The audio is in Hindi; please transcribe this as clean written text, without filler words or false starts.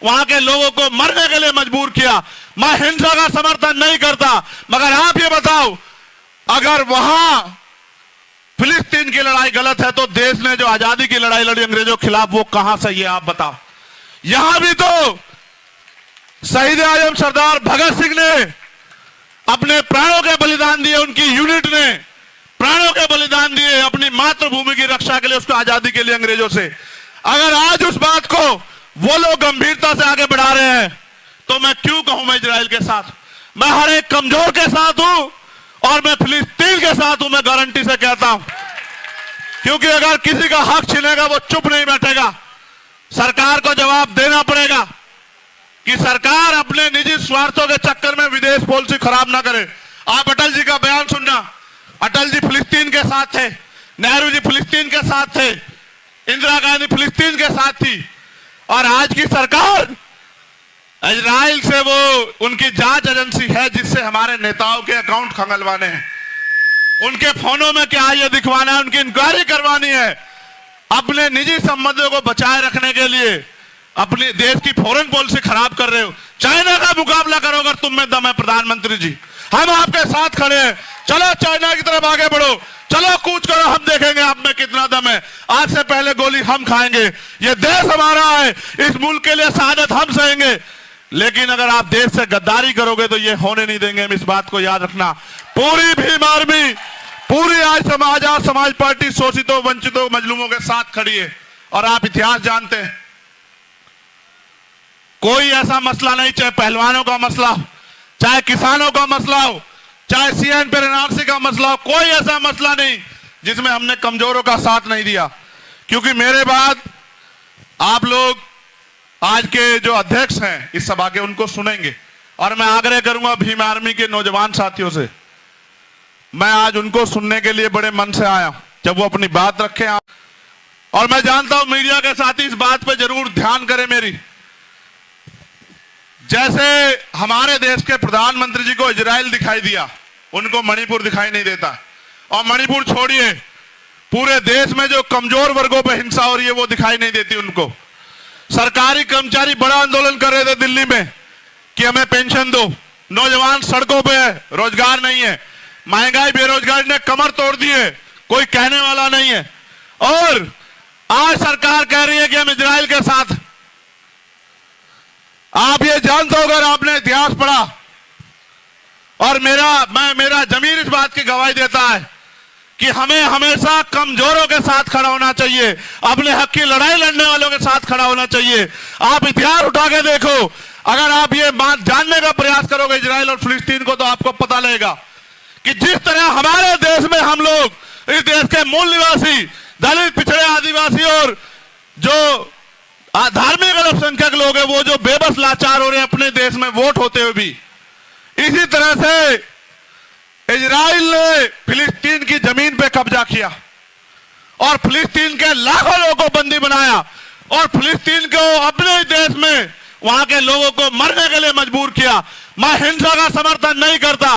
वहां के लोगों को मरने के लिए मजबूर किया। मैं हिंसा का समर्थन नहीं करता, मगर आप ये बताओ, अगर वहां फिलिस्तीन की लड़ाई गलत है तो देश ने जो आजादी की लड़ाई लड़ी अंग्रेजों के खिलाफ, वो कहां सही है आप बताओ। यहां भी तो शहीद आजम सरदार भगत सिंह ने अपने प्राणों के बलिदान दिए, उनकी यूनिट ने प्राणों के बलिदान दिए अपनी मातृभूमि की रक्षा के लिए, उसको आजादी के लिए अंग्रेजों से। अगर आज उस बात को वो लोग गंभीरता से आगे बढ़ा रहे हैं तो मैं क्यों कहूं मैं इजराइल के साथ। मैं हर एक कमजोर के साथ हूं और मैं फिलिस्तीन के साथ हूं, मैं गारंटी से कहता हूं। क्योंकि अगर किसी का हक छीनेगा वो चुप नहीं बैठेगा, सरकार को जवाब देना पड़ेगा कि सरकार अपने निजी स्वार्थों के चक्कर में विदेश पॉलिसी खराब ना करे। आप अटल जी का बयान सुनना, अटल जी फिलिस्तीन के साथ थे, नेहरू जी फिलिस्तीन के साथ थे, इंदिरा गांधी फिलिस्तीन के साथ थी, और आज की सरकार इजराइल से वो उनकी जांच एजेंसी है जिससे हमारे नेताओं के अकाउंट खंगलवाने हैं, उनके फोनों में क्या ये दिखवाना है, उनकी इंक्वायरी करवानी है। अपने निजी संबंधों को बचाए रखने के लिए अपने देश की फॉरेन पॉलिसी खराब कर रहे हो। चाइना का मुकाबला करो अगर तुम में दम है प्रधानमंत्री जी, हम आपके साथ खड़े हैं। चलो चाइना की तरफ आगे बढ़ो, चलो कूच करो, हम देखेंगे आप में कितना दम है। आज से पहले गोली हम खाएंगे, ये देश हमारा है, इस मुल्क के लिए शहादत हम सहेंगे। लेकिन अगर आप देश से गद्दारी करोगे तो ये होने नहीं देंगे, हम इस बात को याद रखना। पूरी भीम आर्मी, पूरी आज समाज पार्टी शोषितों, वंचितों, मजलूमों के साथ खड़ी है। और आप इतिहास जानते हैं, कोई ऐसा मसला नहीं, चाहे पहलवानों का मसला हो, चाहे किसानों का मसला हो, चाहे सीएन पर एनआरसी का मसला हो, कोई ऐसा मसला नहीं जिसमें हमने कमजोरों का साथ नहीं दिया। क्योंकि मेरे बाद आप लोग आज के जो अध्यक्ष हैं इस सभा के, उनको सुनेंगे, और मैं आग्रह करूंगा भीम आर्मी के नौजवान साथियों से, मैं आज उनको सुनने के लिए बड़े मन से आया जब वो अपनी बात रखे। और मैं जानता हूं मीडिया के साथी इस बात पे जरूर ध्यान करें मेरी। जैसे हमारे देश के प्रधानमंत्री जी को इजराइल दिखाई दिया, उनको मणिपुर दिखाई नहीं देता। और मणिपुर छोड़िए, पूरे देश में जो कमजोर वर्गों पर हिंसा हो रही है वो दिखाई नहीं देती उनको। सरकारी कर्मचारी बड़ा आंदोलन कर रहे थे दिल्ली में कि हमें पेंशन दो, नौजवान सड़कों पे है, रोजगार नहीं है, महंगाई बेरोजगारी ने कमर तोड़ दी है, कोई कहने वाला नहीं है। और आज सरकार कह रही है कि हम इजराइल के साथ। आप ये जानते हो, अगर आपने इतिहास पढ़ा, और मेरा जमीर इस बात की गवाही देता है कि हमें हमेशा कमजोरों के साथ खड़ा होना चाहिए, अपने हक की लड़ाई लड़ने वालों के साथ खड़ा होना चाहिए। आप इतिहास उठा के देखो, अगर आप ये बात जानने का प्रयास करोगे इजराइल और फिलिस्तीन को, तो आपको पता लगेगा कि जिस तरह हमारे देश में हम लोग, इस देश के मूल निवासी, दलित, पिछड़े, आदिवासी और जो धार्मिक अल्पसंख्यक लोग हैं, वो जो बेबस लाचार हो रहे हैं अपने देश में वोट होते हुए भी, इसी तरह से इजराइल ने फिलिस्तीन की जमीन पे कब्जा किया और फिलिस्तीन के लाखों लोगों को बंदी बनाया और फिलिस्तीन को अपने देश में वहां के लोगों को मरने के लिए मजबूर किया। मैं हिंसा का समर्थन नहीं करता।